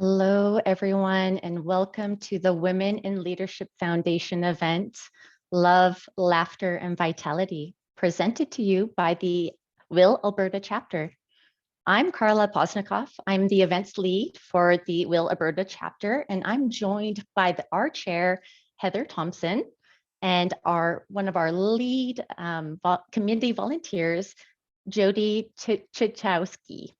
Hello, everyone, and welcome to the Women in Leadership Foundation event, Love, Laughter, and Vitality, presented to you by the WIL Alberta Chapter. I'm Carla Posnikoff. I'm the events lead for the WIL Alberta Chapter, and I'm joined by our chair, Heather Thompson, and one of our lead community volunteers, Jody Chichowski.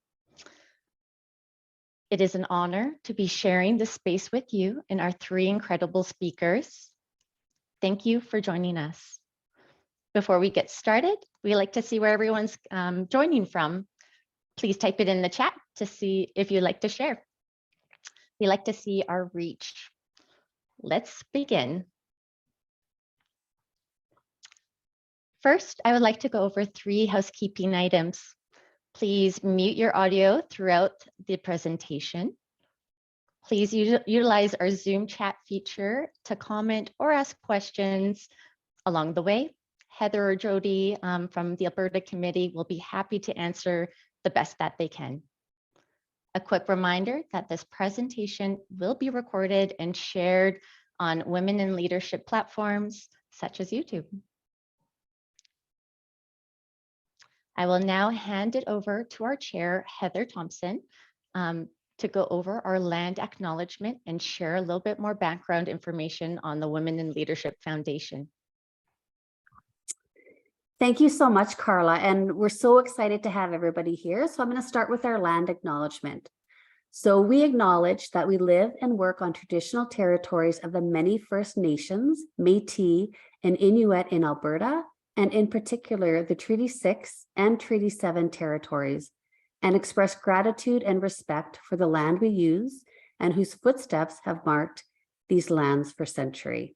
It is an honor to be sharing this space with you and our three incredible speakers. Thank you for joining us. Before we get started, we like to see where everyone's joining from. Please type it in the chat to see if you'd like to share. We like to see our reach. Let's begin. First, I would like to go over 3 housekeeping items. Please mute your audio throughout the presentation. Please utilize our Zoom chat feature to comment or ask questions along the way. Heather or Jody from the Alberta Committee will be happy to answer the best that they can. A quick reminder that this presentation will be recorded and shared on women in leadership platforms such as YouTube. I will now hand it over to our chair, Heather Thompson, to go over our land acknowledgement and share a little bit more background information on the Women in Leadership Foundation. Thank you so much, Carla, and we're so excited to have everybody here. So I'm going to start with our land acknowledgement. So we acknowledge that we live and work on traditional territories of the many First Nations, Métis, and Inuit in Alberta, and in particular, the Treaty 6 and Treaty 7 territories, and express gratitude and respect for the land we use and whose footsteps have marked these lands for centuries.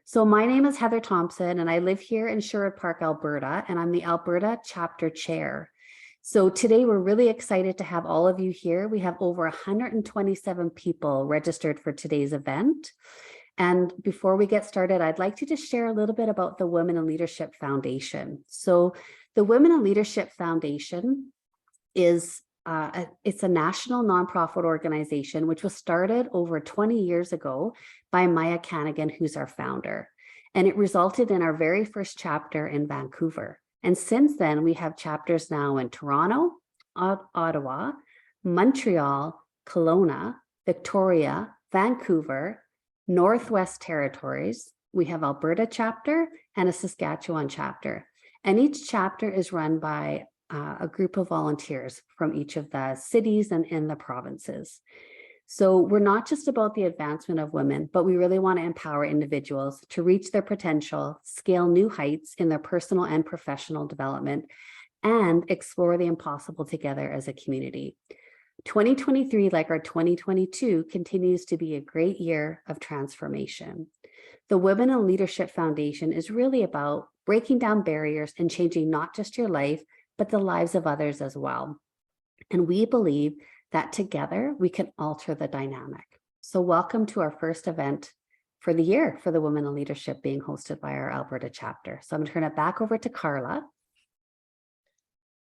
So my name is Heather Thompson, and I live here in Sherwood Park, Alberta, and I'm the Alberta Chapter Chair. So today we're really excited to have all of you here. We have over 127 people registered for today's event. And before we get started, I'd like to just share a little bit about the Women in Leadership Foundation. So the Women in Leadership Foundation is it's a national nonprofit organization which was started over 20 years ago by Maya Canagan, who's our founder. And it resulted in our very first chapter in Vancouver. And since then, we have chapters now in Toronto, Ottawa, Montreal, Kelowna, Victoria, Vancouver, Northwest Territories. We have Alberta chapter and a Saskatchewan chapter. And each chapter is run by a group of volunteers from each of the cities and in the provinces. So we're not just about the advancement of women, but we really want to empower individuals to reach their potential, scale new heights in their personal and professional development, and explore the impossible together as a community. 2023, like our 2022, continues to be a great year of transformation. The Women in Leadership Foundation is really about breaking down barriers and changing not just your life, but the lives of others as well. And we believe that together we can alter the dynamic. So welcome to our first event for the year for the Women in Leadership, being hosted by our Alberta chapter. So I'm going to turn it back over to Carla.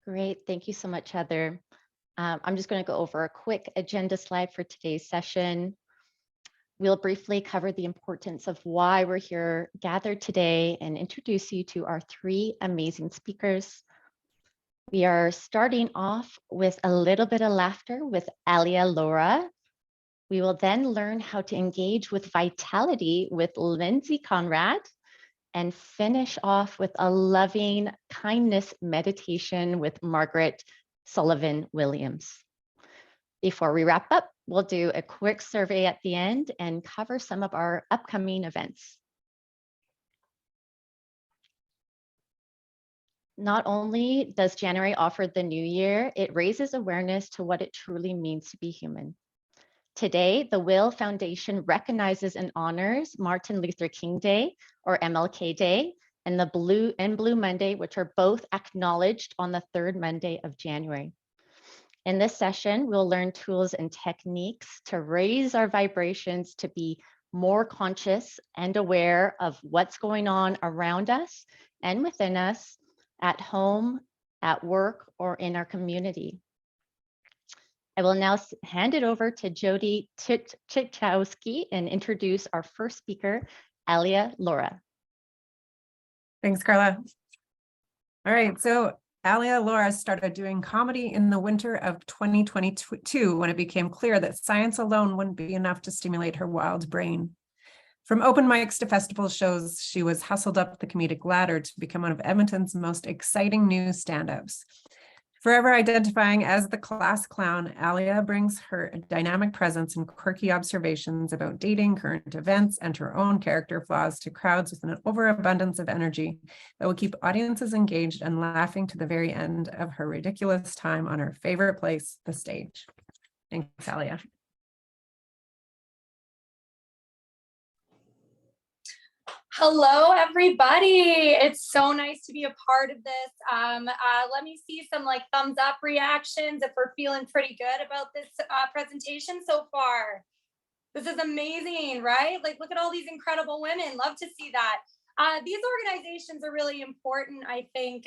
Great, thank you so much, Heather. I'm just going to go over a quick agenda slide for today's session. We'll briefly cover the importance of why we're here gathered today and introduce you to our 3 amazing speakers. We are starting off with a little bit of laughter with Alia Laura. We will then learn how to engage with vitality with Lindsay Conrad and finish off with a loving kindness meditation with Margaret Sullivan Williams. Before we wrap up, we'll do a quick survey at the end and cover some of our upcoming events. Not only does January offer the new year, it raises awareness to what it truly means to be human. Today, the WIL Foundation recognizes and honors Martin Luther King Day, or MLK Day, and the Blue Monday, which are both acknowledged on the 3rd Monday of January. In this session, we'll learn tools and techniques to raise our vibrations to be more conscious and aware of what's going on around us and within us, at home, at work, or in our community. I will now hand it over to Jody Chichowski and introduce our first speaker, Alia Laura. Thanks, Carla. All right, so Alia Laura started doing comedy in the winter of 2022 when it became clear that science alone wouldn't be enough to stimulate her wild brain. From open mics to festival shows, she was hustled up the comedic ladder to become one of Edmonton's most exciting new stand-ups. Forever identifying as the class clown, Alia brings her dynamic presence and quirky observations about dating, current events, and her own character flaws to crowds with an overabundance of energy that will keep audiences engaged and laughing to the very end of her ridiculous time on her favorite place, the stage. Thanks, Alia. Hello, everybody. It's so nice to be a part of this. Let me see some thumbs up reactions if we're feeling pretty good about this presentation so far. This is amazing, right? Look at all these incredible women. Love to see that. These organizations are really important, I think.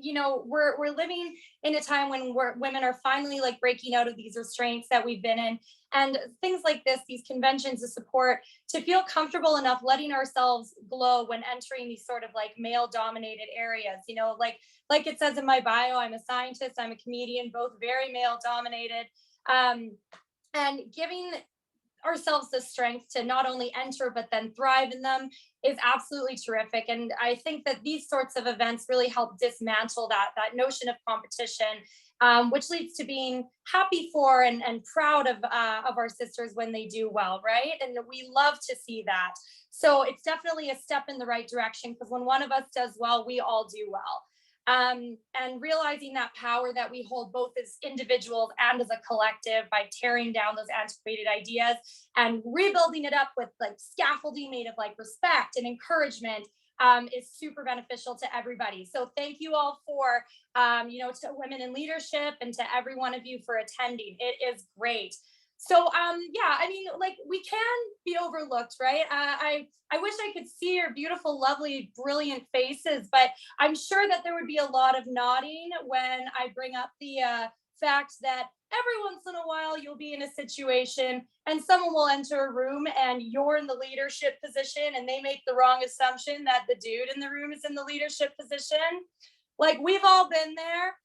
We're living in a time when women are finally breaking out of these restraints that we've been in, and things like this, these conventions of support, to feel comfortable enough letting ourselves glow when entering these sort of male dominated areas. Like it says in my bio, I'm a scientist, I'm a comedian, both very male dominated, and giving ourselves the strength to not only enter but then thrive in them is absolutely terrific. And I think that these sorts of events really help dismantle that notion of competition, which leads to being happy for and proud of our sisters when they do well, right? And we love to see that. So it's definitely a step in the right direction, because when one of us does well, we all do well. And realizing that power that we hold both as individuals and as a collective by tearing down those antiquated ideas and rebuilding it up with scaffolding made of respect and encouragement is super beneficial to everybody. So thank you all for, to Women in Leadership and to every one of you for attending. It is great. So, we can be overlooked, right? I wish I could see your beautiful, lovely, brilliant faces, but I'm sure that there would be a lot of nodding when I bring up the fact that every once in a while you'll be in a situation and someone will enter a room and you're in the leadership position and they make the wrong assumption that the dude in the room is in the leadership position. We've all been there.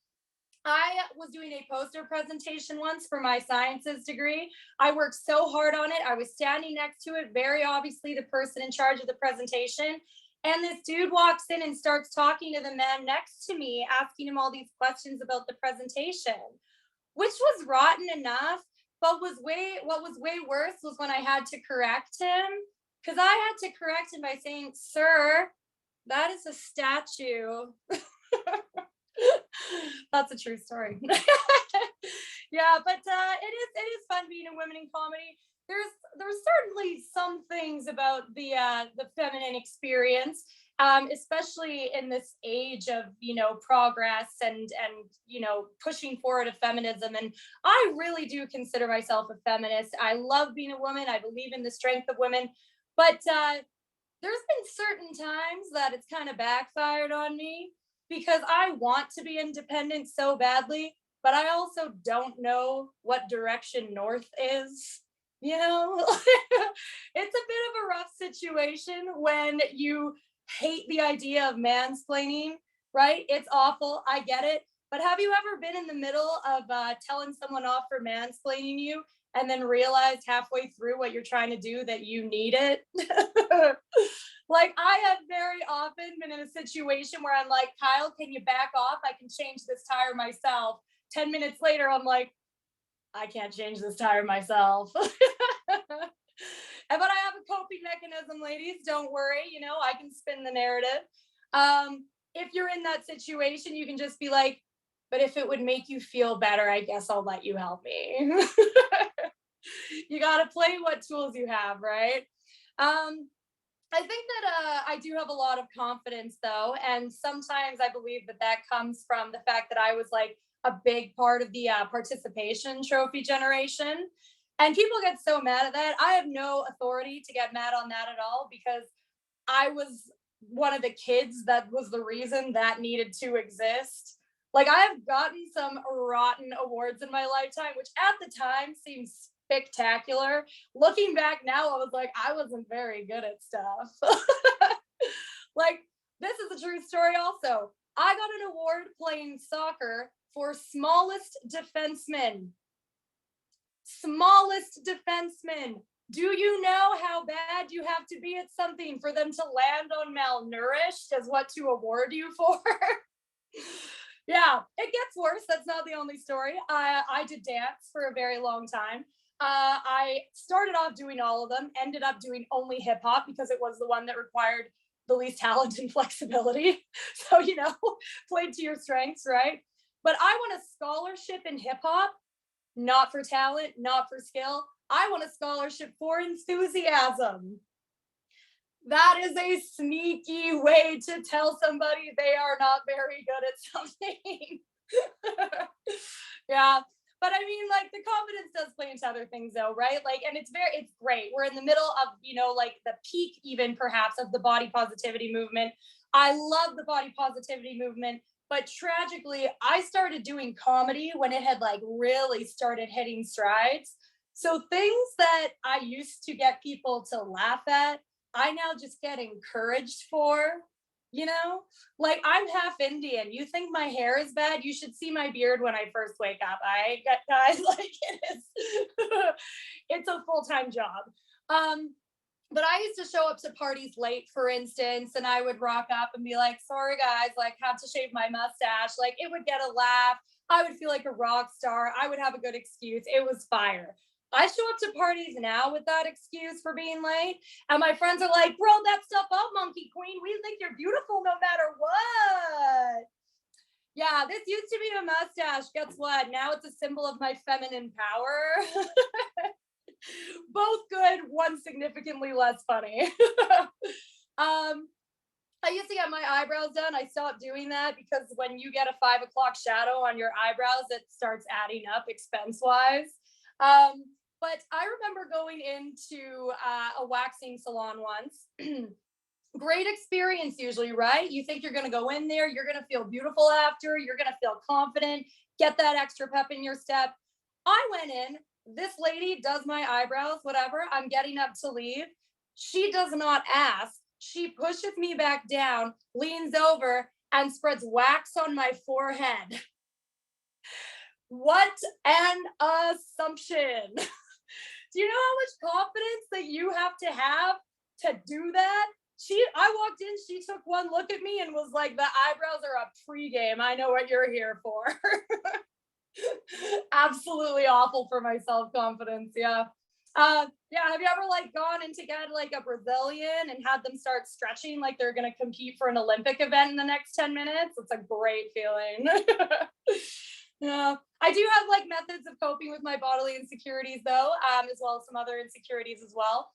I was doing a poster presentation once for my sciences degree. I worked so hard on it. I was standing next to it, very obviously the person in charge of the presentation. And this dude walks in and starts talking to the man next to me, asking him all these questions about the presentation, which was rotten enough, but what was way worse was when I had to correct him, because I had to correct him by saying, "Sir, that is a statue." That's a true story. Yeah, but it is fun being a women in comedy. There's certainly some things about the feminine experience, especially in this age of progress and pushing forward of feminism. And I really do consider myself a feminist. I love being a woman. I believe in the strength of women, but there's been certain times that it's kind of backfired on me, because I want to be independent so badly, but I also don't know what direction north is. It's a bit of a rough situation when you hate the idea of mansplaining, right? It's awful. I get it. But have you ever been in the middle of telling someone off for mansplaining you and then realized halfway through what you're trying to do that you need it? I have very often been in a situation where I'm like, "Kyle, can you back off? I can change this tire myself." 10 minutes later, I'm like, "I can't change this tire myself." But I have a coping mechanism, ladies. Don't worry. I can spin the narrative. If you're in that situation, you can just be like, "But if it would make you feel better, I guess I'll let you help me." You got to play what tools you have, right? I think that I do have a lot of confidence, though, and sometimes I believe that comes from the fact that I was a big part of the participation trophy generation, and people get so mad at that. I have no authority to get mad on that at all, because I was one of the kids that was the reason that needed to exist. Like I have gotten some rotten awards in my lifetime, which at the time seems spectacular. Looking back now, I was like, I wasn't very good at stuff. Like, this is a true story also. I got an award playing soccer for smallest defenseman. Smallest defenseman. Do you know how bad you have to be at something for them to land on malnourished as what to award you for? Yeah, it gets worse. That's not the only story. I did dance for a very long time. I started off doing all of them, ended up doing only hip hop because it was the one that required the least talent and flexibility. So, you know, played to your strengths, right? But I won a scholarship in hip hop, not for talent, not for skill. I won a scholarship for enthusiasm. That is a sneaky way to tell somebody they are not very good at something. Yeah. But I mean, like, the confidence does play into other things though, right? Like, and it's great. We're in the middle of, you know, like the peak even perhaps of the body positivity movement. I love the body positivity movement, but tragically, I started doing comedy when it had like really started hitting strides. So things that I used to get people to laugh at, I now just get encouraged for, you know, like I'm half Indian. You think my hair is bad? You should see my beard when I first wake up. I get guys, like it is, it's a full-time job. But I used to show up to parties late, for instance, and I would rock up and be like, sorry guys, like had to shave my mustache. Like it would get a laugh. I would feel like a rock star. I would have a good excuse. It was fire. I show up to parties now with that excuse for being late. And my friends are like, bro, that stuff up, monkey queen. We think you're beautiful no matter what. Yeah, this used to be a mustache. Guess what? Now it's a symbol of my feminine power. Both good, one significantly less funny. I used to get my eyebrows done. I stopped doing that because when you get a 5 o'clock shadow on your eyebrows, it starts adding up expense-wise. But I remember going into a waxing salon once. Great experience usually, right? You think you're going to go in there, you're going to feel beautiful after, you're going to feel confident, get that extra pep in your step. I went in, this lady does my eyebrows, whatever, I'm getting up to leave. She does not ask. She pushes me back down, leans over, and spreads wax on my forehead. What an assumption. Do you know how much confidence that you have to do that? I walked in, she took one look at me and was like, the eyebrows are a pregame. I know what you're here for. Absolutely awful for my self-confidence. Yeah. Yeah. Have you ever like gone in to get like a Brazilian and had them start stretching like they're going to compete for an Olympic event in the next 10 minutes? It's a great feeling. Yeah, I do have like methods of coping with my bodily insecurities though, as well as some other insecurities as well.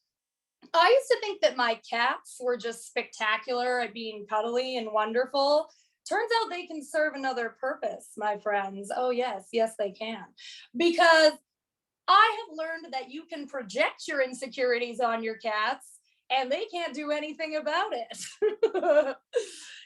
I used to think that my cats were just spectacular at being cuddly and wonderful. Turns out they can serve another purpose, my friends. Oh yes, yes they can. Because I have learned that you can project your insecurities on your cats and they can't do anything about it.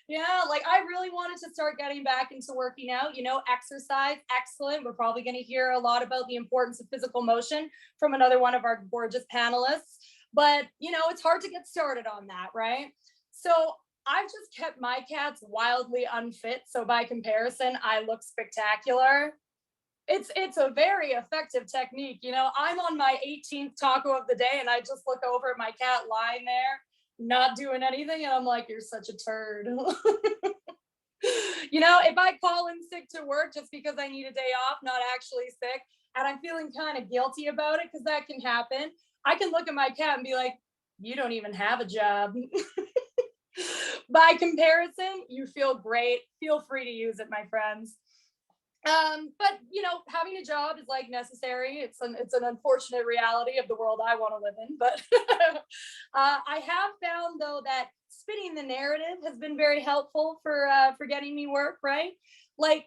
Yeah, like I really wanted to start getting back into working out, you know, exercise, excellent. We're probably going to hear a lot about the importance of physical motion from another one of our gorgeous panelists. But, you know, it's hard to get started on that, right? So I've just kept my cats wildly unfit. So by comparison, I look spectacular. It's a very effective technique. You know, I'm on my 18th taco of the day and I just look over at my cat lying there, not doing anything. And I'm like, you're such a turd. You know, if I call in sick to work just because I need a day off, not actually sick, and I'm feeling kind of guilty about it, because that can happen, I can look at my cat and be like, you don't even have a job. By comparison, you feel great. Feel free to use it, my friends. But you know, having a job is like necessary. It's an unfortunate reality of the world I want to live in. But I have found though that spinning the narrative has been very helpful for getting me work. Right? Like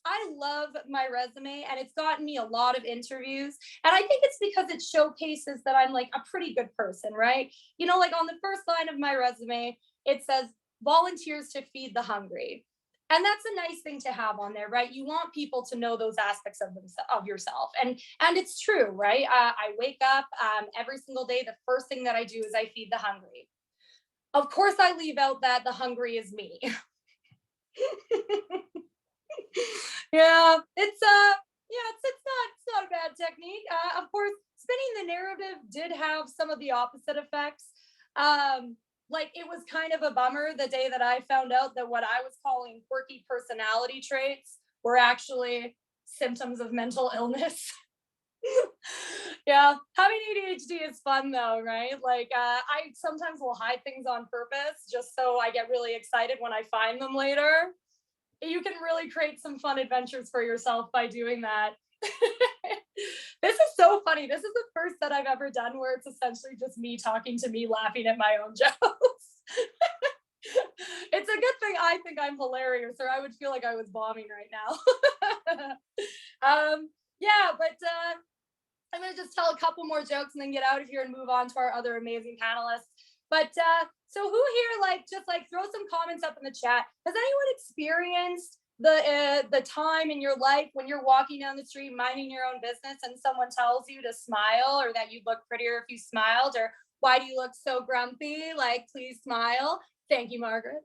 I love my resume and it's gotten me a lot of interviews. And I think it's because it showcases that I'm like a pretty good person, right? You know, like on the first line of my resume, it says volunteers to feed the hungry. And that's a nice thing to have on there, right? You want people to know those aspects of yourself. And it's true, right? I wake up every single day. The first thing that I do is I feed the hungry. Of course, I leave out that the hungry is me. Yeah, it's not a bad technique. Of course, spinning the narrative did have some of the opposite effects. Like, it was kind of a bummer the day that I found out that what I was calling quirky personality traits were actually symptoms of mental illness. Yeah, having ADHD is fun though, right? Like, I sometimes will hide things on purpose just so I get really excited when I find them later. You can really create some fun adventures for yourself by doing that. This is so funny. This is the first that I've ever done where it's essentially just me talking to me, laughing at my own jokes. It's a good thing I think I'm hilarious, or I would feel like I was bombing right now. Yeah, but I'm going to just tell a couple more jokes and then get out of here and move on to our other amazing panelists. But so who here, just throw some comments up in the chat. Has anyone experienced the time in your life when you're walking down the street minding your own business and someone tells you to smile, or that you'd look prettier if you smiled, or why do you look so grumpy? Like, please smile. Thank you, Margaret.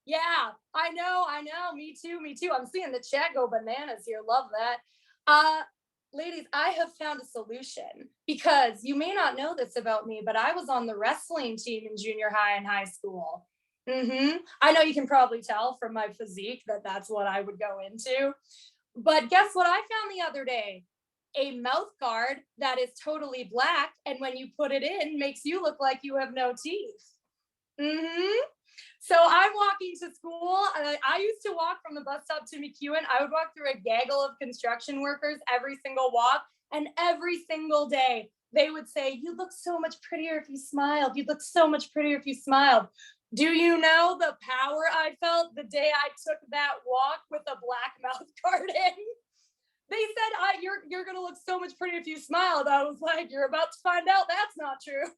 Yeah, I know. Me too. I'm seeing the chat go bananas here. Love that. Ladies, I have found a solution, because you may not know this about me, but I was on the wrestling team in junior high and high school. I know you can probably tell from my physique that that's what I would go into. But guess what I found the other day? A mouth guard that is totally black, and when you put it in, makes you look like you have no teeth. So I'm walking to school. I used to walk from the bus stop to McEwen. I would walk through a gaggle of construction workers every single walk, and every single day they would say, "You look so much prettier if you smiled. You look so much prettier if you smiled." Do you know the power I felt the day I took that walk with a black mouth guard in? They said, you're going to look so much prettier if you smiled. I was like, you're about to find out that's not true.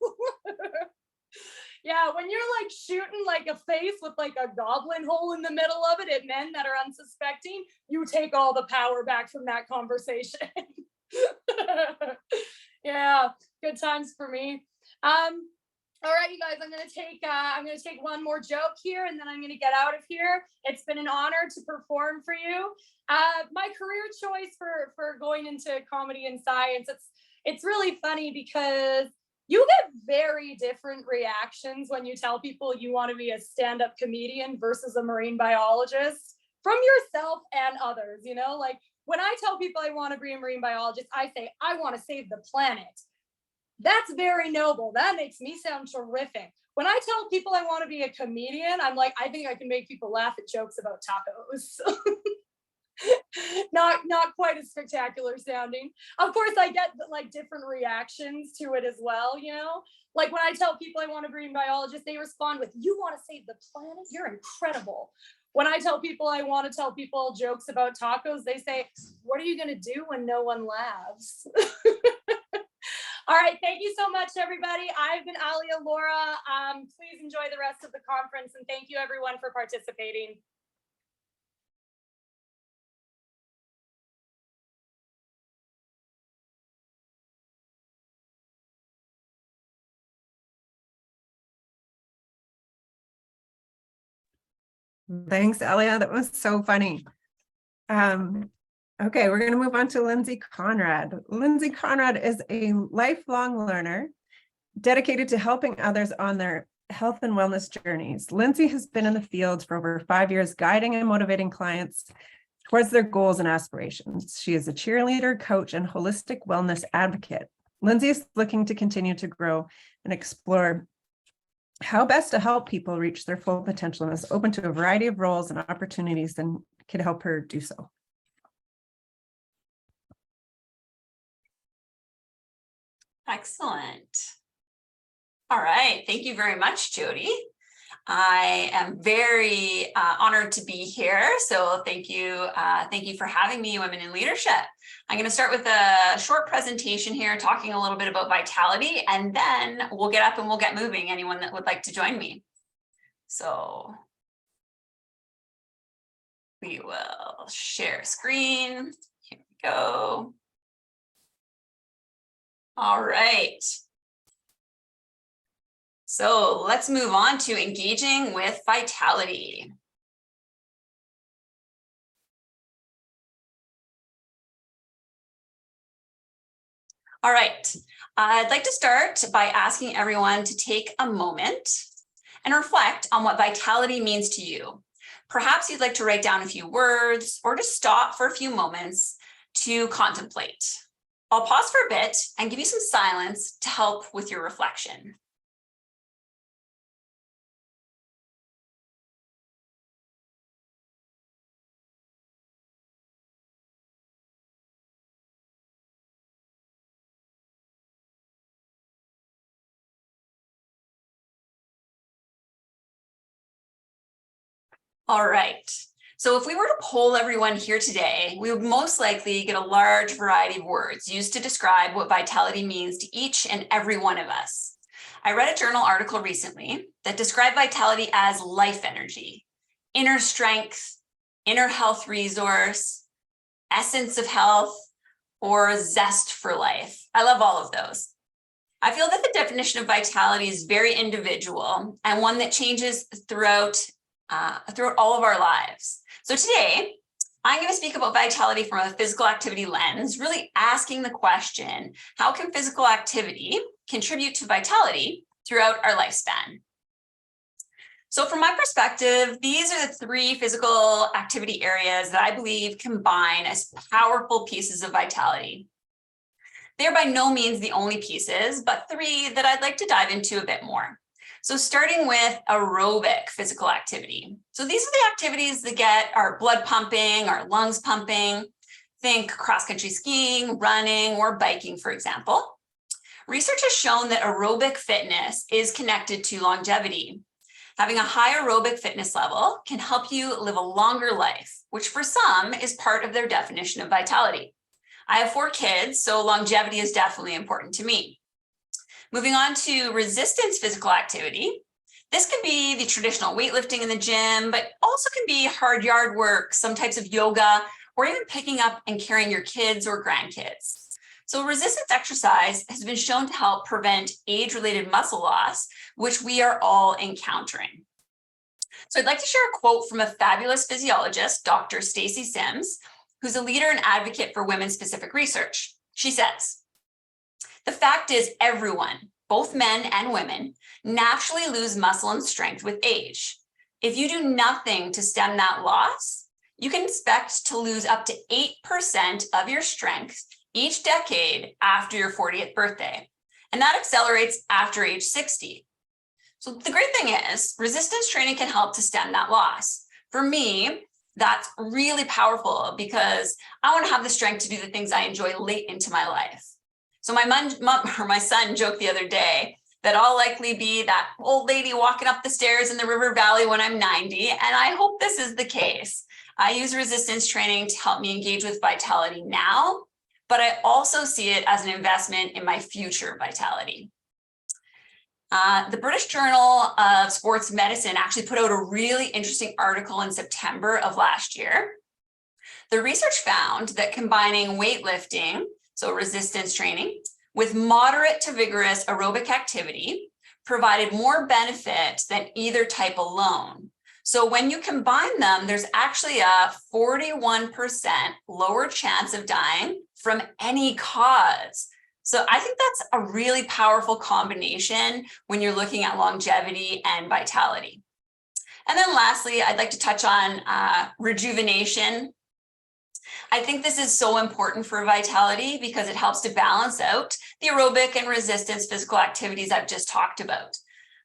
Yeah, when you're shooting a face with a goblin hole in the middle of it at men that are unsuspecting, you take all the power back from that conversation. Yeah, good times for me. All right, you guys, I'm gonna take one more joke here, and then I'm gonna get out of here. It's been an honor to perform for you. My career choice for going into comedy and science, it's really funny because you get very different reactions when you tell people you want to be a stand-up comedian versus a marine biologist, from yourself and others. When I tell people I want to be a marine biologist, I say I want to save the planet. That's very noble. That makes me sound terrific. When I tell people I want to be a comedian, I'm like, I think I can make people laugh at jokes about tacos. Not quite as spectacular sounding. Of course, I get different reactions to it as well. When I tell people I want to be a biologist, they respond with, "You want to save the planet? You're incredible." When I tell people I want to tell people jokes about tacos, they say, "What are you going to do when no one laughs?" All right, thank you so much, everybody. I've been Alia Laura. Please enjoy the rest of the conference, and thank you everyone for participating. Thanks, Alia. That was so funny. Okay, we're going to move on to Lindsay Conrad. Lindsay Conrad is a lifelong learner dedicated to helping others on their health and wellness journeys. Lindsay has been in the field for over 5 years, guiding and motivating clients towards their goals and aspirations. She is a cheerleader, coach, and holistic wellness advocate. Lindsay is looking to continue to grow and explore how best to help people reach their full potential, and is open to a variety of roles and opportunities that can help her do so. Excellent. All right. Thank you very much, Jody. I am very honored to be here. So thank you for having me, Women in Leadership. I'm going to start with a short presentation here, talking a little bit about vitality, and then we'll get up and we'll get moving. Anyone that would like to join me. So we will share screen. Here we go. All right. So let's move on to engaging with vitality. All right, I'd like to start by asking everyone to take a moment and reflect on what vitality means to you. Perhaps you'd like to write down a few words or just stop for a few moments to contemplate. I'll pause for a bit and give you some silence to help with your reflection. All right, so if we were to poll everyone here today, we would most likely get a large variety of words used to describe what vitality means to each and every one of us. I read a journal article recently that described vitality as life energy, inner strength, inner health resource, essence of health, or zest for life. I love all of those. I feel that the definition of vitality is very individual and one that changes throughout all of our lives. So today, I'm going to speak about vitality from a physical activity lens, really asking the question, how can physical activity contribute to vitality throughout our lifespan? So from my perspective, these are the three physical activity areas that I believe combine as powerful pieces of vitality. They're by no means the only pieces, but three that I'd like to dive into a bit more. So starting with aerobic physical activity. So these are the activities that get our blood pumping, our lungs pumping. Think cross-country skiing, running, or biking, for example. Research has shown that aerobic fitness is connected to longevity. Having a high aerobic fitness level can help you live a longer life, which for some is part of their definition of vitality. I have 4 kids, so longevity is definitely important to me. Moving on to resistance physical activity. This can be the traditional weightlifting in the gym, but also can be hard yard work, some types of yoga, or even picking up and carrying your kids or grandkids. So resistance exercise has been shown to help prevent age-related muscle loss, which we are all encountering. So I'd like to share a quote from a fabulous physiologist, Dr. Stacy Sims, who's a leader and advocate for women-specific research. She says, "The fact is everyone, both men and women, naturally lose muscle and strength with age. If you do nothing to stem that loss, you can expect to lose up to 8% of your strength each decade after your 40th birthday. And that accelerates after age 60. So the great thing is resistance training can help to stem that loss. For me, that's really powerful because I want to have the strength to do the things I enjoy late into my life. So my son joked the other day that I'll likely be that old lady walking up the stairs in the river valley when I'm 90, and I hope this is the case. I use resistance training to help me engage with vitality now, but I also see it as an investment in my future vitality. The British Journal of Sports Medicine actually put out a really interesting article in September of last year. The research found that combining weightlifting, so resistance training, with moderate to vigorous aerobic activity provided more benefit than either type alone. So when you combine them, there's actually a 41% lower chance of dying from any cause. So I think that's a really powerful combination when you're looking at longevity and vitality. And then lastly, I'd like to touch on rejuvenation. I think this is so important for vitality because it helps to balance out the aerobic and resistance physical activities I've just talked about.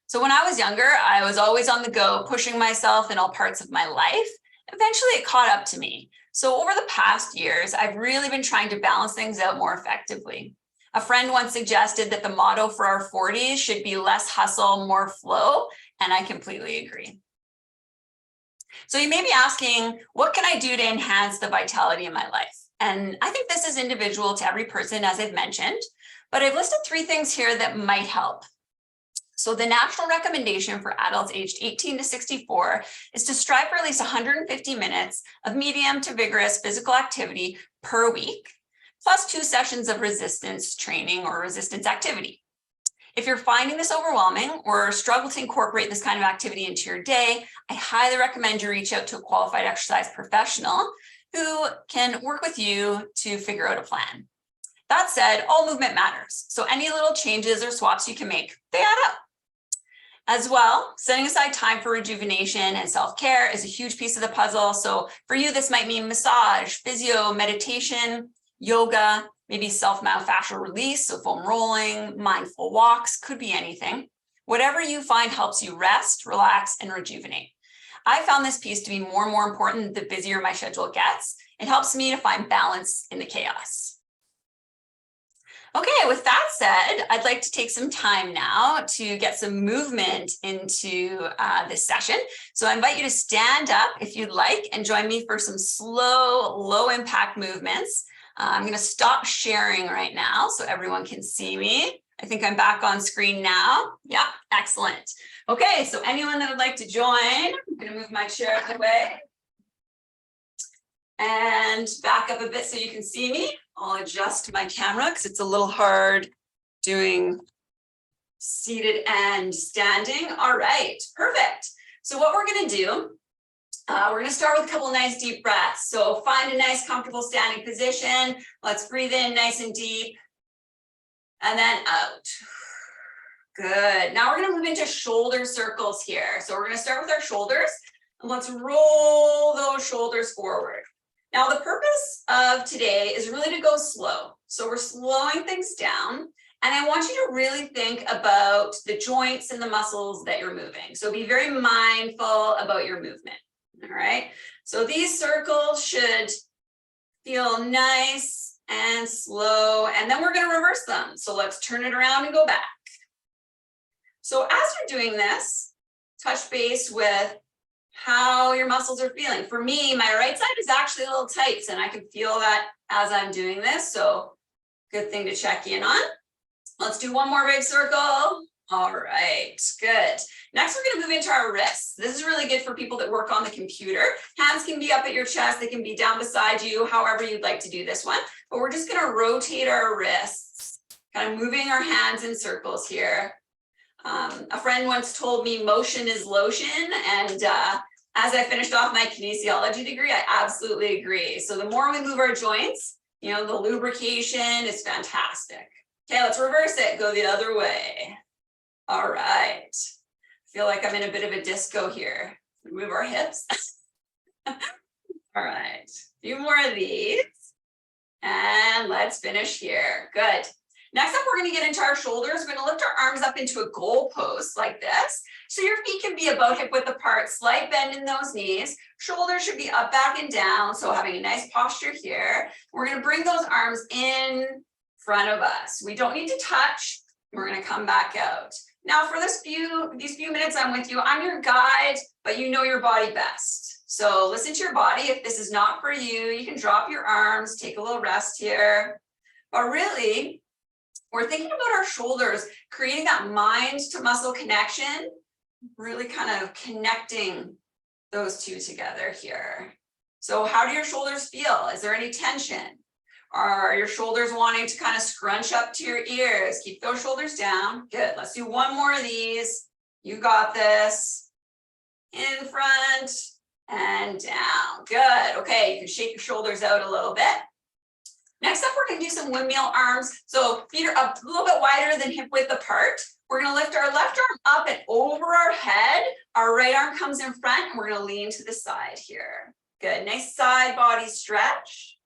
So when I was younger, I was always on the go, pushing myself in all parts of my life. Eventually, it caught up to me. So over the past years, I've really been trying to balance things out more effectively. A friend once suggested that the motto for our 40s should be less hustle, more flow, and I completely agree. So you may be asking, what can I do to enhance the vitality in my life? And I think this is individual to every person, as I've mentioned, but I've listed 3 things here that might help. So the national recommendation for adults aged 18 to 64 is to strive for at least 150 minutes of medium to vigorous physical activity per week, plus 2 sessions of resistance training or resistance activity. If you're finding this overwhelming or struggle to incorporate this kind of activity into your day, I highly recommend you reach out to a qualified exercise professional who can work with you to figure out a plan. That said, all movement matters. So any little changes or swaps you can make, they add up. As well, setting aside time for rejuvenation and self-care is a huge piece of the puzzle. So for you, this might mean massage, physio, meditation, yoga, maybe self-myofascial release, so foam rolling, mindful walks, could be anything. Whatever you find helps you rest, relax, and rejuvenate. I found this piece to be more and more important the busier my schedule gets. It helps me to find balance in the chaos. Okay, with that said, I'd like to take some time now to get some movement into this session. So I invite you to stand up if you'd like and join me for some slow, low impact movements. I'm going to stop sharing right now so everyone can see me. I think I'm back on screen now. Yeah, excellent. Okay, so anyone that would like to join, I'm going to move my chair out of the way and back up a bit so you can see me. I'll adjust my camera because it's a little hard doing seated and standing. All right, perfect. So what we're going to do, we're going to start with a couple of nice deep breaths. So find a nice comfortable standing position. Let's breathe in nice and deep and then out. Good. Now we're going to move into shoulder circles here. So we're going to start with our shoulders and let's roll those shoulders forward. Now the purpose of today is really to go slow. So we're slowing things down and I want you to really think about the joints and the muscles that you're moving. So be very mindful about your movement. All right. So these circles should feel nice and slow, and then we're going to reverse them. So let's turn it around and go back. So as you're doing this, touch base with how your muscles are feeling. For me, my right side is actually a little tight, and I can feel that as I'm doing this. So good thing to check in on. Let's do one more big circle. All right, good. Next, we're going to move into our wrists. This is really good for people that work on the computer. Hands can be up at your chest. They can be down beside you, however you'd like to do this one. But we're just going to rotate our wrists, kind of moving our hands in circles here. A friend once told me motion is lotion. And as I finished off my kinesiology degree, I absolutely agree. So the more we move our joints, you know, the lubrication is fantastic. Okay, let's reverse it. Go the other way. All right. Feel like I'm in a bit of a disco here. Move our hips. All right. A few more of these. And let's finish here. Good. Next up, we're going to get into our shoulders. We're going to lift our arms up into a goal pose like this. So your feet can be about hip width apart, slight bend in those knees. Shoulders should be up, back, and down. So having a nice posture here. We're going to bring those arms in front of us. We don't need to touch. We're going to come back out. Now for these few minutes I'm with you, I'm your guide, but you know your body best. So listen to your body. If this is not for you, you can drop your arms, take a little rest here. But really, we're thinking about our shoulders, creating that mind to muscle connection, really kind of connecting those two together here. So how do your shoulders feel? Is there any tension? Are your shoulders wanting to kind of scrunch up to your ears? Keep those shoulders down. Good. Let's do one more of these. You got this. In front and down. Good. Okay, you can shake your shoulders out a little bit. Next up, we're going to do some windmill arms. So feet are up a little bit wider than hip width apart. We're going to lift our left arm up and over our head. Our right arm comes in front and we're going to lean to the side here. Good. Nice side body stretch.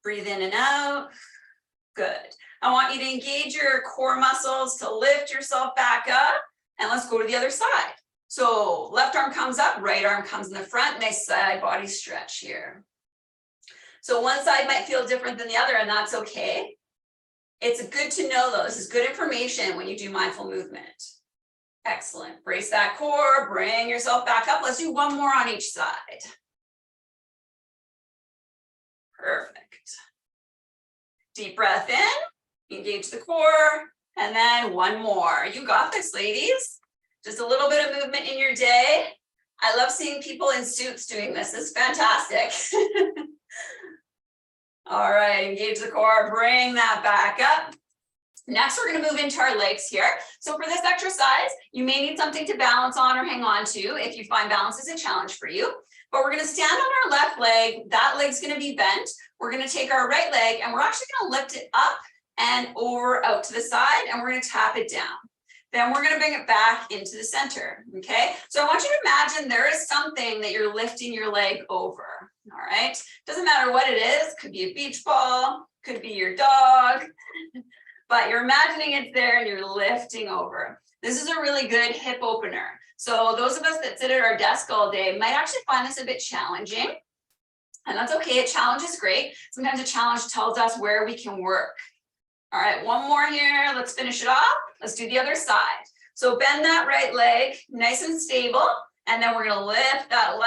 Breathe in and out. Good. I want you to engage your core muscles to lift yourself back up. And let's go to the other side. So left arm comes up, right arm comes in the front. Nice side body stretch here. So one side might feel different than the other, and that's okay. It's good to know though. This is good information when you do mindful movement. Excellent. Brace that core, bring yourself back up. Let's do one more on each side. Perfect. Deep breath in, engage the core, And then one more. You got this, ladies. Just a little bit of movement in your day. I love seeing people in suits doing this. It's fantastic. All right, engage the core, bring that back up. Next, we're going to move into our legs here. So for this exercise, you may need something to balance on or hang on to if you find balance is a challenge for you. But we're going to stand on our left leg. That leg's going to be bent. We're going to take our right leg and we're actually going to lift it up and over out to the side, and we're going to tap it down. Then we're going to bring it back into the center. Okay, so I want you to imagine there is something that you're lifting your leg over. All right, doesn't matter what it is, could be a beach ball, could be your dog, but you're imagining it's there and you're lifting over. This is a really good hip opener. So those of us that sit at our desk all day might actually find this a bit challenging, and that's okay. A challenge is great. Sometimes a challenge tells us where we can work. All right, one more here. Let's finish it off. Let's do the other side. So bend that right leg nice and stable, and then we're going to lift that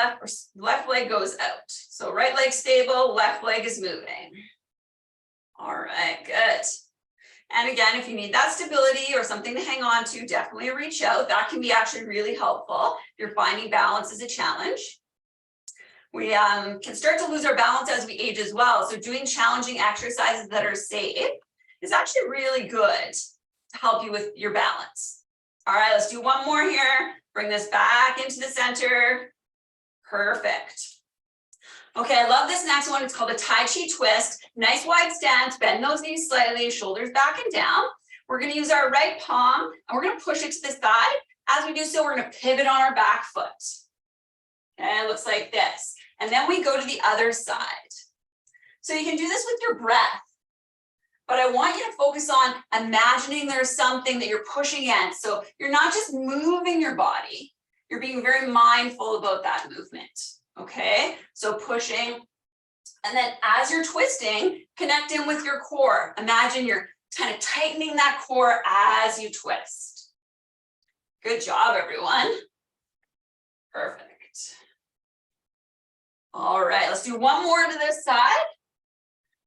left leg goes out. So right leg stable, left leg is moving. All right, good. And again, if you need that stability or something to hang on to, definitely reach out. That can be actually really helpful if you're finding balance is a challenge. We can start to lose our balance as we age as well. So doing challenging exercises that are safe is actually really good to help you with your balance. All right, let's do one more here. Bring this back into the center. Perfect. Okay, I love this next one. It's called a Tai Chi twist. Nice wide stance, bend those knees slightly, shoulders back and down. We're gonna use our right palm and we're gonna push it to the side. As we do so, we're gonna pivot on our back foot. Okay, it looks like this. And then we go to the other side. So you can do this with your breath. But I want you to focus on imagining there's something that you're pushing against. So you're not just moving your body, you're being very mindful about that movement. Okay, so pushing. And then as you're twisting, connect in with your core. Imagine you're kind of tightening that core as you twist. Good job, everyone. Perfect. All right, let's do one more to this side.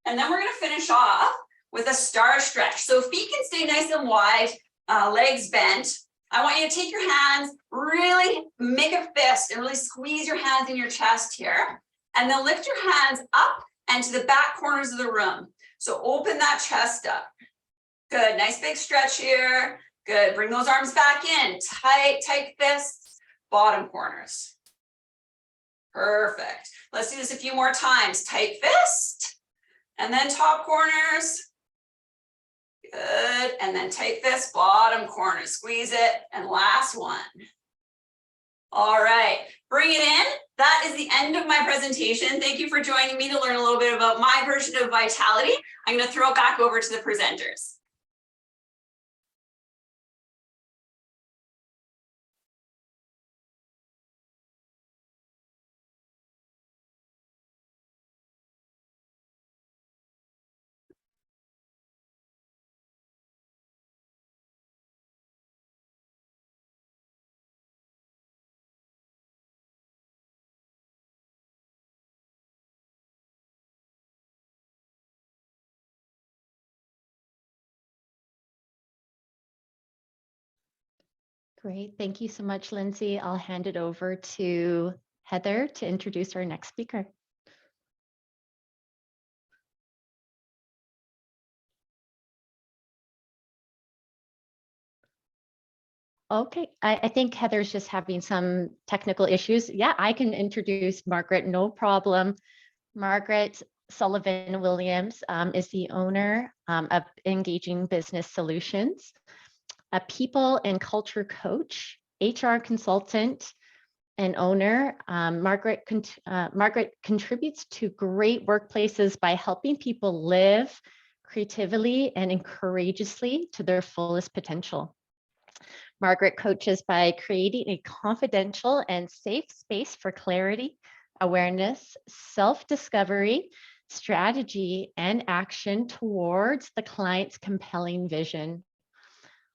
And then we're going to finish off with a star stretch. So feet can stay nice and wide, legs bent. I want you to take your hands, really make a fist and really squeeze your hands in your chest here. And then lift your hands up and to the back corners of the room. So open that chest up. Good, nice big stretch here. Good, bring those arms back in. Tight, tight fists, bottom corners. Perfect. Let's do this a few more times. Tight fist, and then top corners. Good, and then tight fist, bottom corner, squeeze it, and last one. All right, bring it in. That is the end of my presentation. Thank you for joining me to learn a little bit about my version of vitality. I'm going to throw it back over to the presenters. Great. Thank you so much, Lindsay. I'll hand it over to Heather to introduce our next speaker. Okay, I think Heather's just having some technical issues. Yeah, I can introduce Margaret, no problem. Margaret Sullivan Williams is the owner of Engaging Business Solutions, a people and culture coach, HR consultant, and owner. Margaret contributes to great workplaces by helping people live creatively and courageously to their fullest potential. Margaret coaches by creating a confidential and safe space for clarity, awareness, self-discovery, strategy, and action towards the client's compelling vision.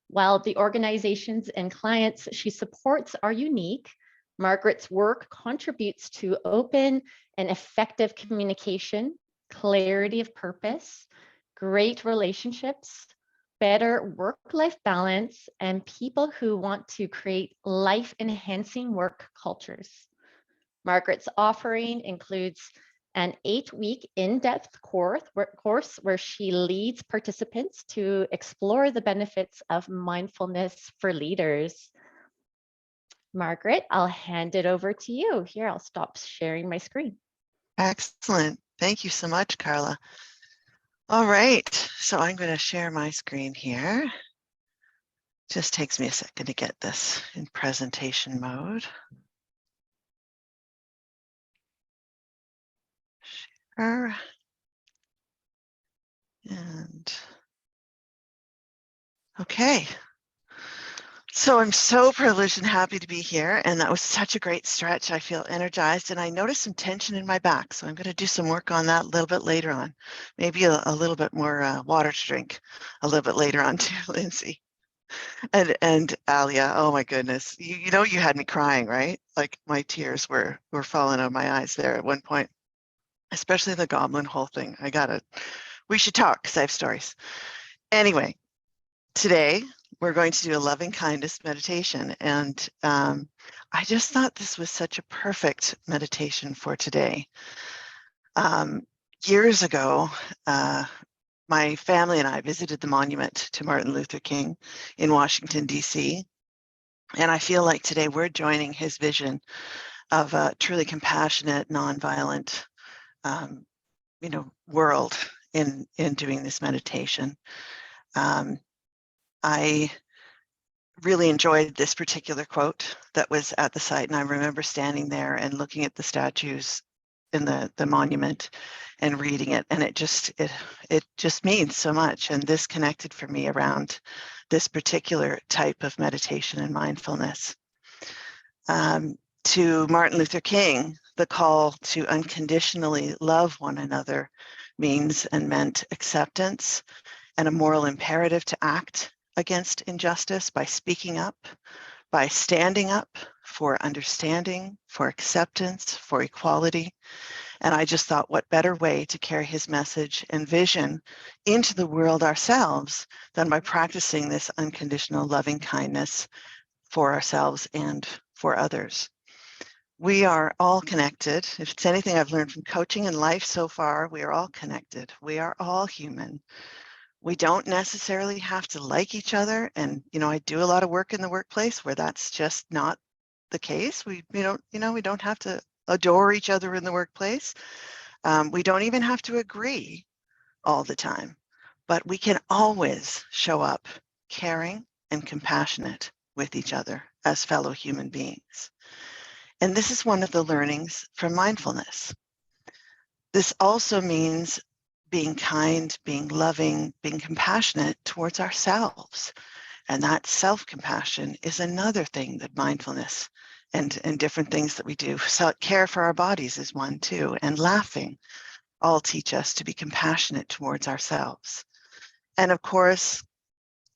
While the organizations and clients she supports are unique, Margaret's work contributes to open and effective communication, clarity of purpose, great relationships, better work-life balance, and people who want to create life-enhancing work cultures. Margaret's offering includes an 8-week in-depth course where she leads participants to explore the benefits of mindfulness for leaders. Margaret, I'll hand it over to you. Here, I'll stop sharing my screen. Excellent. Thank you so much, Carla. All right, so I'm going to share my screen here. Just takes me a second to get this in presentation mode. Share. And okay. So I'm so privileged and happy to be here, and that was such a great stretch. I feel energized, and I noticed some tension in my back, so I'm going to do some work on that a little bit later on. Maybe a little bit more water to drink a little bit later on too, Lindsay. And Alia, oh my goodness, you know you had me crying, right? Like my tears were falling out of my eyes there at one point, especially the goblin hole thing. We should talk because I have stories. Anyway, today we're going to do a loving kindness meditation, and I just thought this was such a perfect meditation for today. Years ago, my family and I visited the monument to Martin Luther King in Washington, D.C., and I feel like today we're joining his vision of a truly compassionate, nonviolent, world in doing this meditation. I really enjoyed this particular quote that was at the site, and I remember standing there and looking at the statues in the monument and reading it, and it just means so much. And this connected for me around this particular type of meditation and mindfulness. To Martin Luther King, the call to unconditionally love one another meant acceptance and a moral imperative to act against injustice by speaking up, by standing up for understanding, for acceptance, for equality. And I just thought, what better way to carry his message and vision into the world ourselves than by practicing this unconditional loving kindness for ourselves and for others. We are all connected. If it's anything I've learned from coaching and life so far, we are all connected. We are all human. We don't necessarily have to like each other. And, I do a lot of work in the workplace where that's just not the case. We don't have to adore each other in the workplace. We don't even have to agree all the time, but we can always show up caring and compassionate with each other as fellow human beings. And this is one of the learnings from mindfulness. This also means being kind, being loving, being compassionate towards ourselves. And that self-compassion is another thing that mindfulness and different things that we do. So care for our bodies is one too, and laughing all teach us to be compassionate towards ourselves. And of course,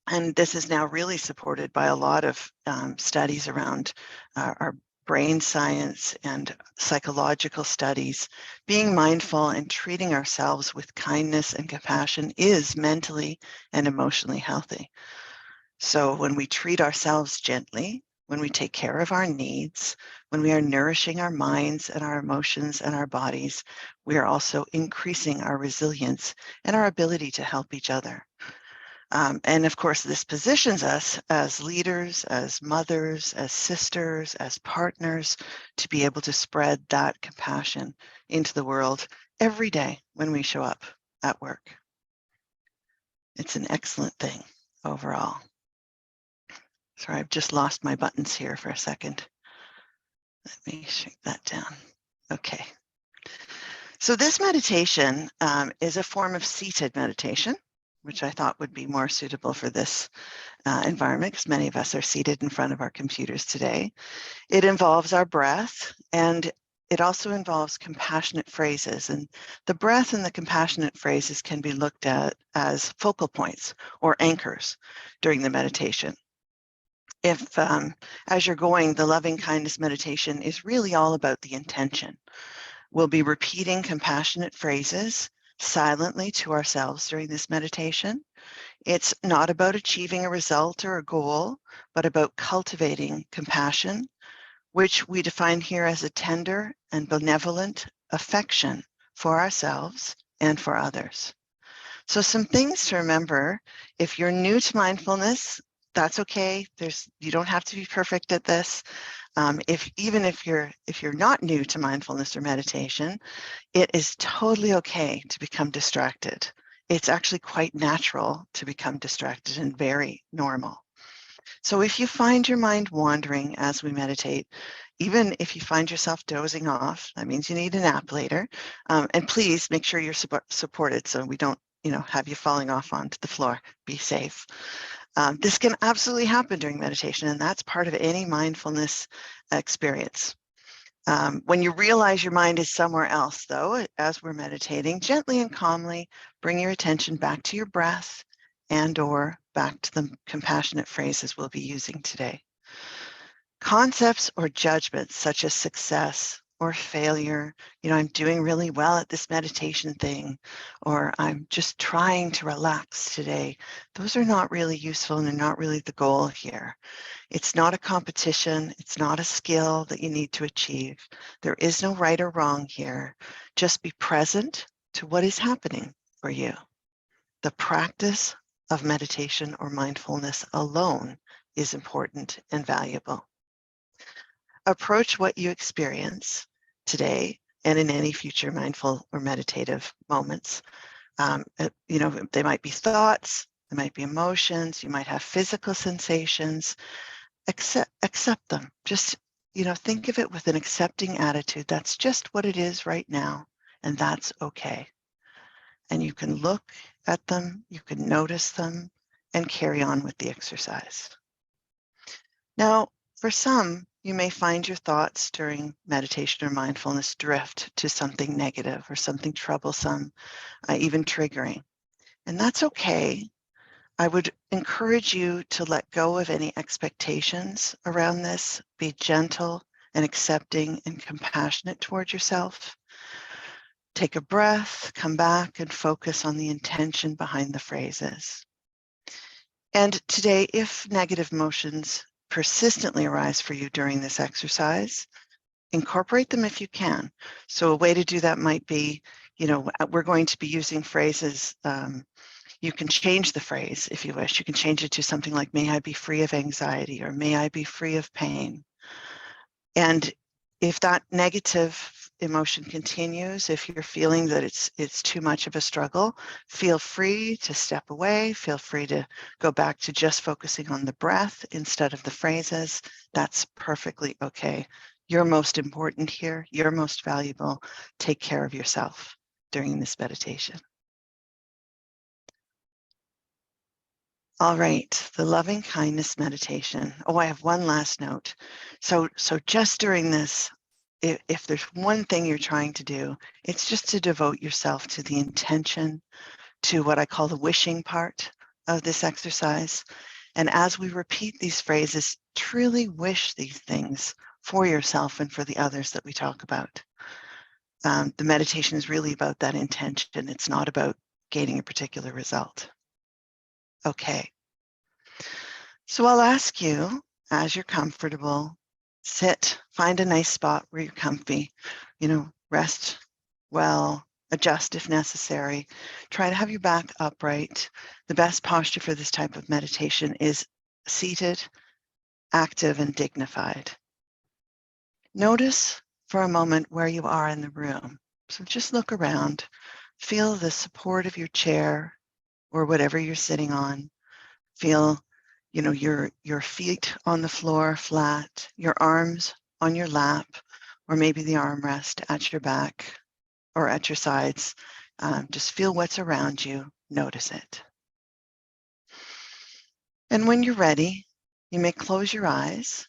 and this is now really supported by a lot of studies around our brain science and psychological studies, being mindful and treating ourselves with kindness and compassion is mentally and emotionally healthy. So when we treat ourselves gently, when we take care of our needs, when we are nourishing our minds and our emotions and our bodies, we are also increasing our resilience and our ability to help each other. And of course, this positions us as leaders, as mothers, as sisters, as partners, to be able to spread that compassion into the world every day when we show up at work. It's an excellent thing overall. Sorry, I've just lost my buttons here for a second. Let me shrink that down. Okay. So this meditation is a form of seated meditation, which I thought would be more suitable for this environment, because many of us are seated in front of our computers today. It involves our breath, and it also involves compassionate phrases. And the breath and the compassionate phrases can be looked at as focal points or anchors during the meditation. If, as you're going, the loving kindness meditation is really all about the intention. We'll be repeating compassionate phrases silently to ourselves during this meditation. It's not about achieving a result or a goal, but about cultivating compassion, which we define here as a tender and benevolent affection for ourselves and for others. So some things to remember: if you're new to mindfulness, that's okay. You don't have to be perfect at this. Even if you're not new to mindfulness or meditation, it is totally okay to become distracted. It's actually quite natural to become distracted and very normal. So if you find your mind wandering as we meditate, even if you find yourself dozing off, that means you need a nap later. And please make sure you're supported so we don't, have you falling off onto the floor. Be safe. This can absolutely happen during meditation, and that's part of any mindfulness experience. When you realize your mind is somewhere else, though, as we're meditating, gently and calmly bring your attention back to your breath and/or back to the compassionate phrases we'll be using today. Concepts or judgments such as success or failure, I'm doing really well at this meditation thing, or I'm just trying to relax today, those are not really useful and they're not really the goal here. It's not a competition. It's not a skill that you need to achieve. There is no right or wrong here. Just be present to what is happening for you. The practice of meditation or mindfulness alone is important and valuable. Approach what you experience today and in any future mindful or meditative moments. They might be thoughts, they might be emotions, you might have physical sensations. Accept them. Just, think of it with an accepting attitude. That's just what it is right now, and that's okay. And you can look at them, you can notice them, and carry on with the exercise. Now, for some, you may find your thoughts during meditation or mindfulness drift to something negative or something troublesome, even triggering. And that's okay. I would encourage you to let go of any expectations around this. Be gentle and accepting and compassionate toward yourself. Take a breath, come back and focus on the intention behind the phrases. And today, if negative emotions persistently arise for you during this exercise, incorporate them if you can. So a way to do that might be, we're going to be using phrases. You can change the phrase if you wish. You can change it to something like, may I be free of anxiety, or may I be free of pain. And if that negative emotion continues, if you're feeling that it's too much of a struggle, feel free to step away. Feel free to go back to just focusing on the breath instead of the phrases. That's perfectly okay. You're most important here. You're most valuable. Take care of yourself during this meditation. All right, the loving kindness meditation. Oh, I have one last note. So just during this, if there's one thing you're trying to do, it's just to devote yourself to the intention, to what I call the wishing part of this exercise. And as we repeat these phrases, truly wish these things for yourself and for the others that we talk about. The meditation is really about that intention. It's not about gaining a particular result. Okay. So I'll ask you, as you're comfortable, sit, find a nice spot where you're comfy, rest well, adjust if necessary. Try to have your back upright. The best posture for this type of meditation is seated, active, and dignified. Notice for a moment where you are in the room. So just look around, feel the support of your chair or whatever you're sitting on. Feel, your feet on the floor flat, your arms on your lap, or maybe the armrest at your back or at your sides. Just feel what's around you, notice it. And when you're ready, you may close your eyes.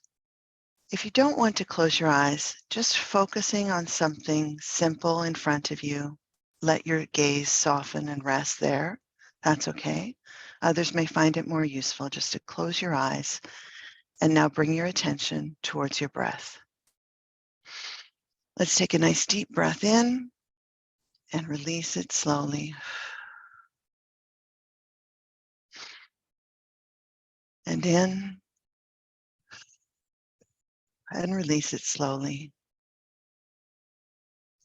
If you don't want to close your eyes, just focusing on something simple in front of you, let your gaze soften and rest there. That's okay. Others may find it more useful just to close your eyes and now bring your attention towards your breath. Let's take a nice deep breath in and release it slowly. And in and release it slowly.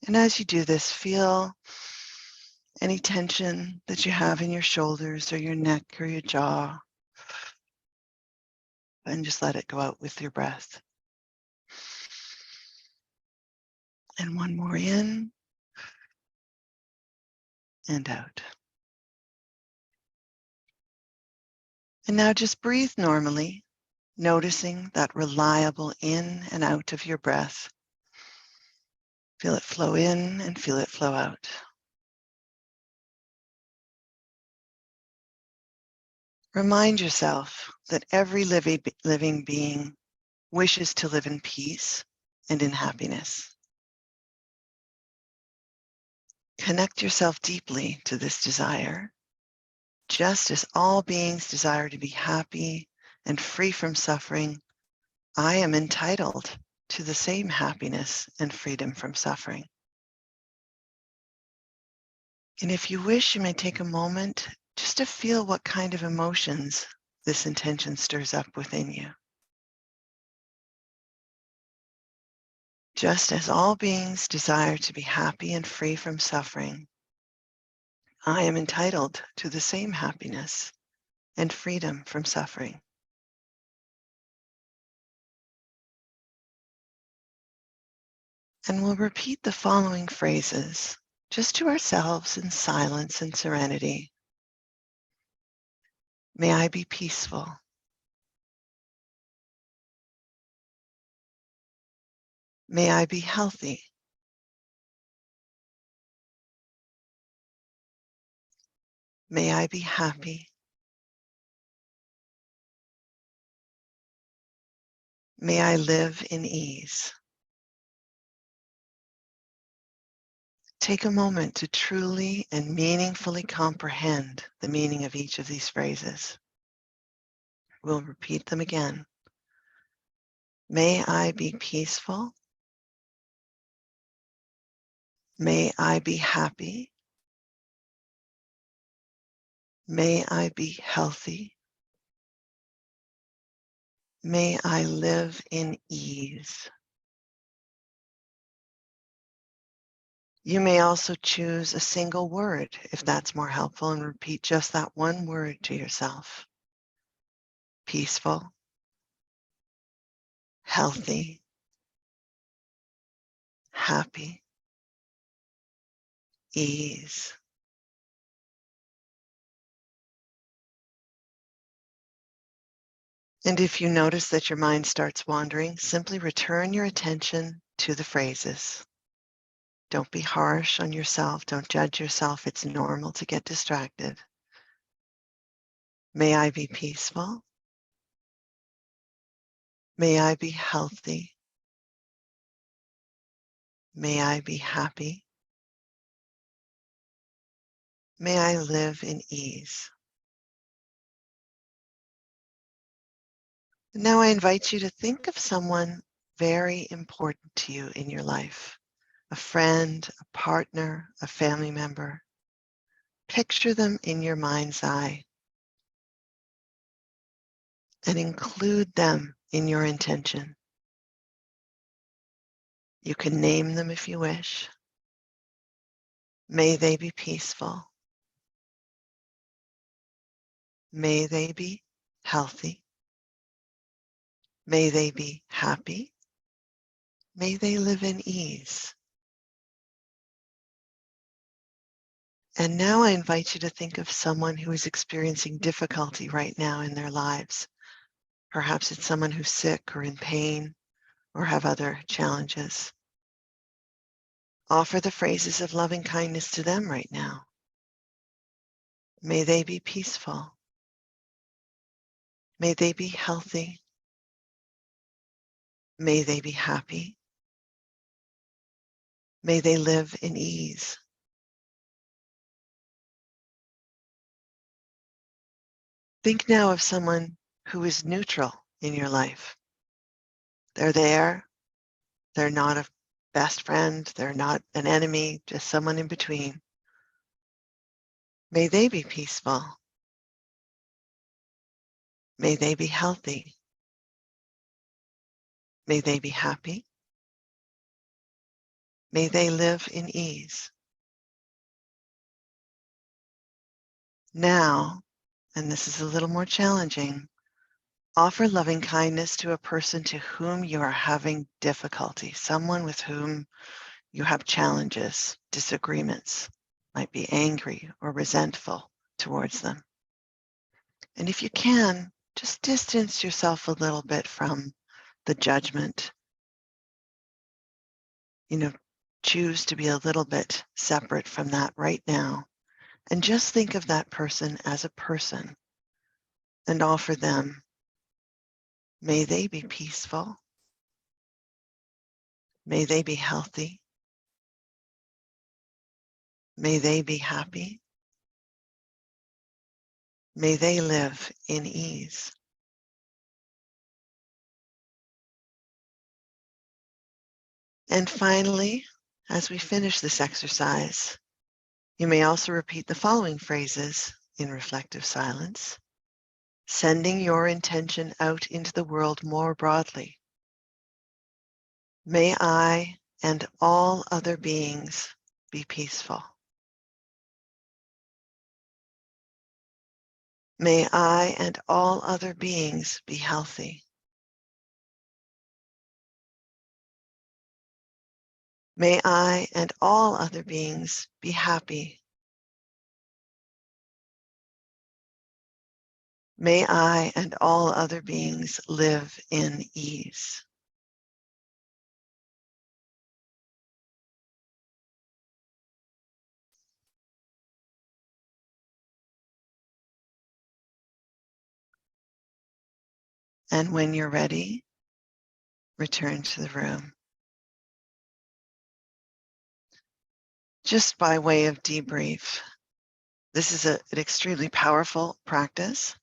And as you do this, feel any tension that you have in your shoulders or your neck or your jaw, and just let it go out with your breath. And one more in and out. And now just breathe normally, noticing that reliable in and out of your breath. Feel it flow in and feel it flow out. Remind yourself that every living being wishes to live in peace and in happiness. Connect yourself deeply to this desire, just as all beings desire to be happy and free from suffering. I am entitled to the same happiness and freedom from suffering. And if you wish, you may take a moment just to feel what kind of emotions this intention stirs up within you. Just as all beings desire to be happy and free from suffering, I am entitled to the same happiness and freedom from suffering. And we'll repeat the following phrases just to ourselves in silence and serenity. May I be peaceful. May I be healthy. May I be happy. May I live in ease. Take a moment to truly and meaningfully comprehend the meaning of each of these phrases. We'll repeat them again. May I be peaceful. May I be happy. May I be healthy. May I live in ease. You may also choose a single word if that's more helpful and repeat just that one word to yourself. Peaceful, healthy, happy, ease. And if you notice that your mind starts wandering, simply return your attention to the phrases. Don't be harsh on yourself. Don't judge yourself. It's normal to get distracted. May I be peaceful. May I be healthy. May I be happy. May I live in ease. Now I invite you to think of someone very important to you in your life, a friend, a partner, a family member. Picture them in your mind's eye and include them in your intention. You can name them if you wish. May they be peaceful. May they be healthy. May they be happy. May they live in ease. And now I invite you to think of someone who is experiencing difficulty right now in their lives. Perhaps it's someone who's sick or in pain or have other challenges. Offer the phrases of loving kindness to them right now. May they be peaceful. May they be healthy. May they be happy. May they live in ease. Think now of someone who is neutral in your life. They're there. They're not a best friend, they're not an enemy, just someone in between. May they be peaceful. May they be healthy. May they be happy. May they live in ease. Now, and this is a little more challenging, offer loving kindness to a person to whom you are having difficulty, someone with whom you have challenges, disagreements, might be angry or resentful towards them. And if you can, just distance yourself a little bit from the judgment. Choose to be a little bit separate from that right now. And just think of that person as a person and offer them, may they be peaceful. May they be healthy. May they be happy. May they live in ease. And finally, as we finish this exercise, you may also repeat the following phrases in reflective silence, sending your intention out into the world more broadly. May I and all other beings be peaceful. May I and all other beings be healthy. May I and all other beings be happy. May I and all other beings live in ease. And when you're ready, return to the room. Just by way of debrief, this is an extremely powerful practice.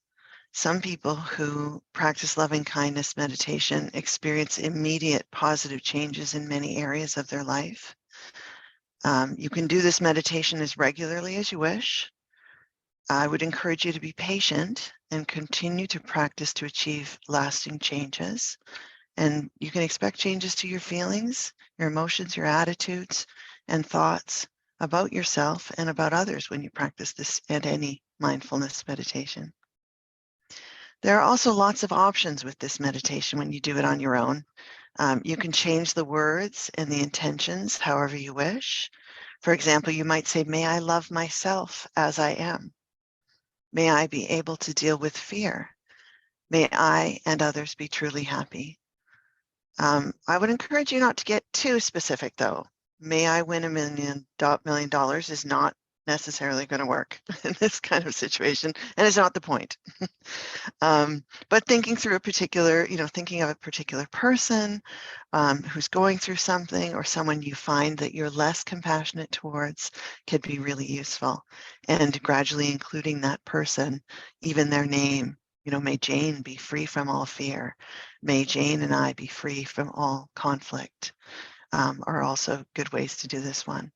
Some people who practice loving kindness meditation experience immediate positive changes in many areas of their life. You can do this meditation as regularly as you wish. I would encourage you to be patient and continue to practice to achieve lasting changes. And you can expect changes to your feelings, your emotions, your attitudes, and thoughts about yourself and about others when you practice this and any mindfulness meditation. There are also lots of options with this meditation when you do it on your own. You can change the words and the intentions however you wish. For example, you might say, may I love myself as I am. May I be able to deal with fear. May I and others be truly happy. I would encourage you not to get too specific though. May I win $1 million is not necessarily going to work in this kind of situation, and it's not the point. But thinking through a particular, thinking of a particular person who's going through something or someone you find that you're less compassionate towards could be really useful. And gradually including that person, even their name, may Jane be free from all fear. May Jane and I be free from all conflict, are also good ways to do this one.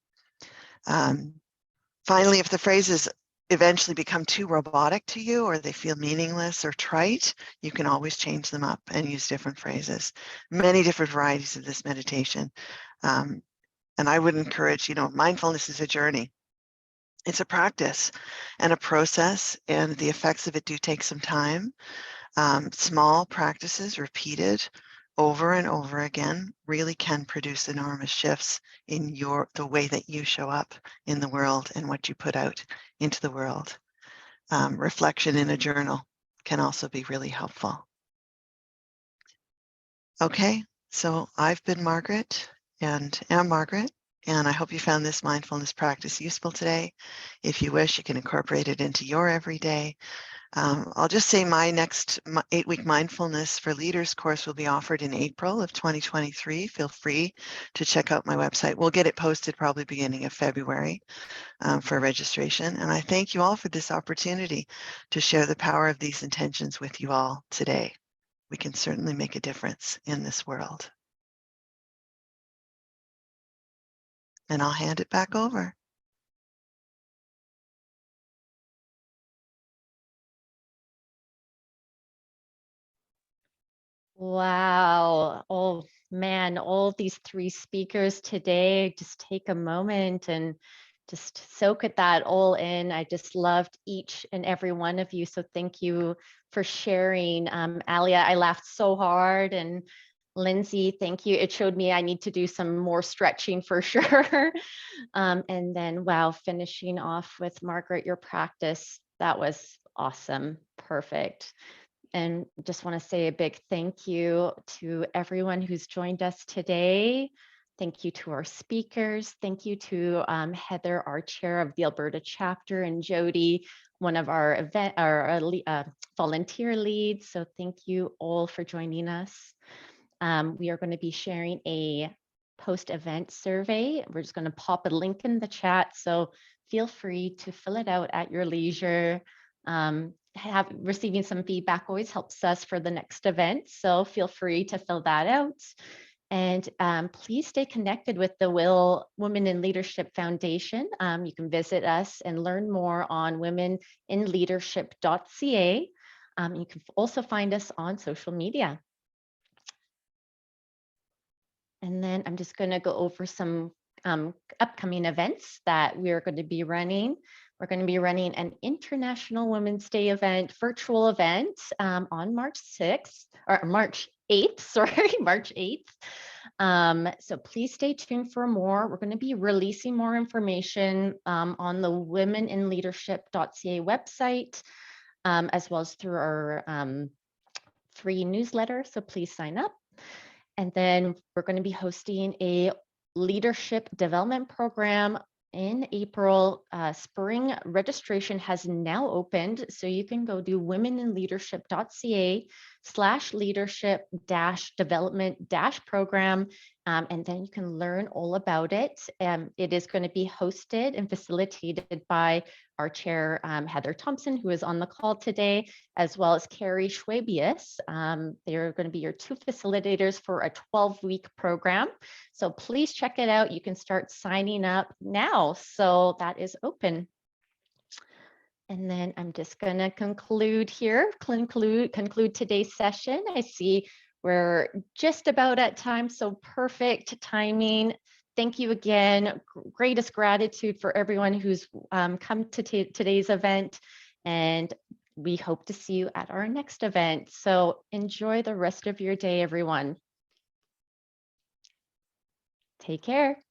Finally, if the phrases eventually become too robotic to you or they feel meaningless or trite, you can always change them up and use different phrases. Many different varieties of this meditation. And I would encourage, mindfulness is a journey. It's a practice and a process, and the effects of it do take some time. Small practices repeated over and over again really can produce enormous shifts in the way that you show up in the world and what you put out into the world. Reflection in a journal can also be really helpful. Okay, so I've been Margaret and am Margaret, and I hope you found this mindfulness practice useful today. If you wish, you can incorporate it into your everyday. I'll just say my next 8-week mindfulness for leaders course will be offered in April of 2023. Feel free to check out my website. We'll get it posted probably beginning of February for registration. And I thank you all for this opportunity to share the power of these intentions with you all today. We can certainly make a difference in this world. And I'll hand it back over. Wow. Oh man, all these three speakers today, just take a moment and just soak at that all in. I just loved each and every one of you. So thank you for sharing. Alia, I laughed so hard. And Lindsay, thank you. It showed me I need to do some more stretching for sure. And then, wow, finishing off with Margaret, your practice, that was awesome. Perfect. And just want to say a big thank you to everyone who's joined us today. Thank you to our speakers. Thank you to Heather, our chair of the Alberta chapter, and Jody, one of our volunteer leads. So thank you all for joining us. We are going to be sharing a post-event survey. We're just going to pop a link in the chat. So feel free to fill it out at your leisure. Receiving some feedback always helps us for the next event. So feel free to fill that out. And please stay connected with the WIL Women in Leadership Foundation. You can visit us and learn more on womeninleadership.ca. You can also find us on social media. And then I'm just going to go over some upcoming events that we're going to be running. We're going to be running an International Women's Day event, virtual event on March 6th, or March 8th, sorry, March 8th. So please stay tuned for more. We're going to be releasing more information on the womeninleadership.ca website, as well as through our free newsletter. So please sign up. And then we're going to be hosting a leadership development program in April. Spring registration has now opened, so you can go to womeninleadership.ca/leadership-development-program, and then you can learn all about it. It is going to be hosted and facilitated by our chair, Heather Thompson, who is on the call today, as well as Carrie Schwabius. They're going to be your two facilitators for a 12-week program. So please check it out. You can start signing up now. So that is open. And then I'm just going to conclude here, conclude today's session. I see we're just about at time, so perfect timing. Thank you again. Greatest gratitude for everyone who's come to today's event, and we hope to see you at our next event. So enjoy the rest of your day, everyone. Take care.